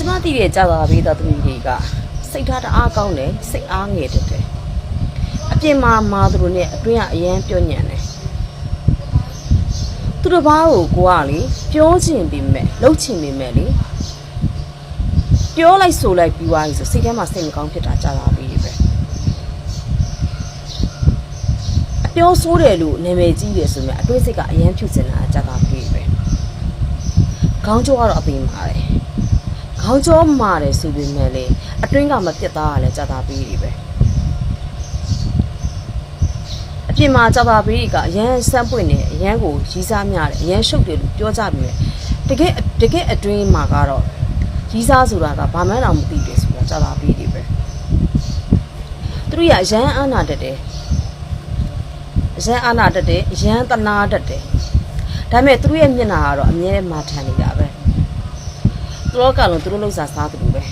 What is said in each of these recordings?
မသိတဲ့ကြာသာပေးသားသမီးတွေကစိတ်ထားတအားကောင်းတယ်စိတ်အားငယ်တယ်အပြင်မှာမာသူတို့နဲ့အတွင်းကအရန်ပြောညံ့တယ်သူတို့ဘာကိုကလေပြောချင်ပေမဲ့လှုပ်ချင်ပေမဲ့လေပြောလိုက်ဆိုလိုက်ပြီးသွားပြီဆိုစိတ်ထဲမှာစိတ်မကောင်းဖြစ်တာကြာသာပေးတွေပဲအပြောဆိုးတယ်လို့နာမည်ကြီးတယ်ဆိုမြအတွေးစိတ်ကအရန်ဖြူစင်တာကြာသာပေးတွေပဲခေါင်းကြောကတော့အပင်ပါတယ်ခေါင်းကြောမာတယ်ဆိုပေမဲ့လေအတွင်းကမပြတ်သားရလဲကြာသာပေးတွေပဲအပြင်မှာကြာသာပေးတွေကအရန်စမ်းပွင့်နေအရန်ကိုရီးစားများတယ်အရန်ရှုပ်တယ်လို့ပြောကြပြီတကယ်အတွင်းမှာကတော့ရီးစားဆိုတာကဘာမှန်းတော့မသိတယ်ဆိုတာကြာသာပေးတွေပဲသူတို့ကအရန်အာနာတတ်တယ်အရန်အာနာတတ်တယ်အရန်တနာတတ်တယ်ဒါပေမဲ့သူတို့ရဲ့မျက်နှာကတော့အမြဲတမ်းမာထန်နေတာပဲသူတို့ကလည်းသူတို့လှုပ်ရှားစားတယ်ပဲ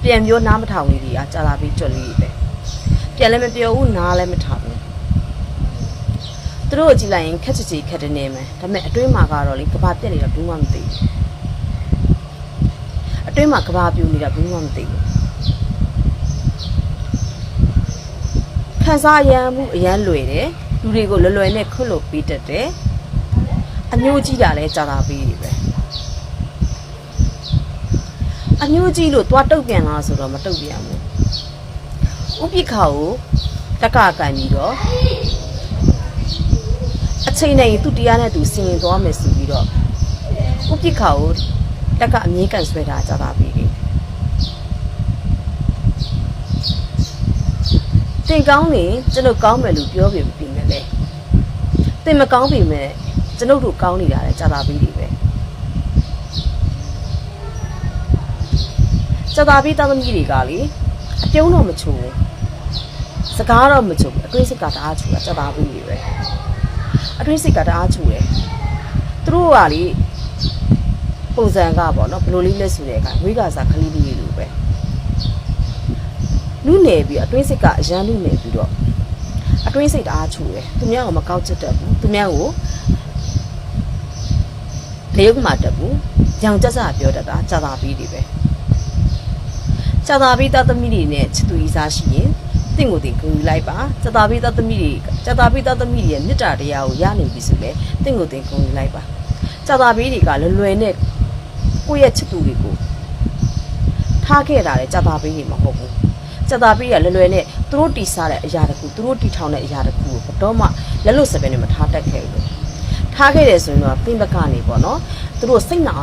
ပြန်ပြောနားမထောင်လေးတွေကကြာလာပြီးကြွလေးတွေပဲပြန်လည်းမပြောဘူးနားလည်းမထောင်ဘူးသူတို့ကိုကြည့်လိုက်ရင်ခက်ချီခက်တဲ့နေမယ်ဒါပေမဲ့အတွင်းမှာကတော့လေကဘာပြက်နေတာဘူးမှမသိဘူးအတွင်းမှာကဘာပြူနေတာဘူးမှမသိဘူးခန်းစားရမ်းမှုအရန်လွယ်တယ်လူတွေကိုလွယ်နဲ့ခွတ်လို့ပေးတတ်တယ်အမျိုးကြီးတာလဲကြာလာပြီးပြီပဲအမျိုးကြီးလို့သွားတုတ်ပြန်လာဆိုတော့မတုတ်ပြန်ဘူးဥပိ္ပခါကိုတက်ကကန်ပြီးတော့အချိန်နဲ့သူ့တရားနဲ့သူဆင်ရင်သွားမယ်ဆိုပြီးတော့ဥပိ္ပခါကိုတက်ကအမြဲကန်ဆွဲတာကြာလာပြီးပြီတင်ကောင်းနေကျွန်တော်ကောင်းမယ်လို့ပြောပြီးပြီမယ်လေတင်မကောင်းပြီမဲ့ကျွန်ုပ်တို့ကောင်းနေတာလဲကြာသာပြီးပြီပဲကြာသာပြီးသားသမီးတွေကလေအပြုံးတော့မချိုးစကားတော့မချိုးအတွေးစိတ်ကတအားချိုးတာကြာသာပြီးပြီပဲအတွေးစိတ်ကတအားချိုးတယ်သူတို့ကလေပုံစံကပေါ့နော်ဘလိုလေးလဲဆိုတဲ့အခါဝိကစားခလေးလေးလိုပဲလူနေပြီးအတွေးစိတ်ကအရန်လူနေပြီးတော့အတွေးစိတ်တအားချိုးတယ်သူများကမကောက်ချစ်တတ်ဘူးသူများကိုလေကမှတက်ဘူးရောင်ကြကြပြောတတ်တာကြာသာပြီးတွေပဲကြာသာပြီးသားသမီးတွေနဲ့ချစ်သူကြီးစားရှိရင်တင့်ကိုတင်ကူလိုက်ပါကြာသာပြီးသားသမီးတွေရဲ့မေတ္တာတရားကိုရနိုင်ပြီဆိုလေတင့်ကိုတင်ကူလိုက်ပါကြာသာပြီးတွေကလွယ်နဲ့ကိုယ့်ရဲ့ချစ်သူတွေကိုထားခဲ့တာလေကြာသာပြီးတွေမဟုတ်ဘူးကြာသာပြီးကလွယ်နဲ့သူတို့တီစားတဲ့အရာတခုသူတို့တီထောင်တဲ့အရာတခုကိုတော့မှလက်လွတ်စပယ်နဲ့မထားတတ်ခဲ့ဘူးထားခဲ့တယ်ဆိုရင်တော့ပြင်ပကနေပေါ့နော်သူတို့စိတ်နာ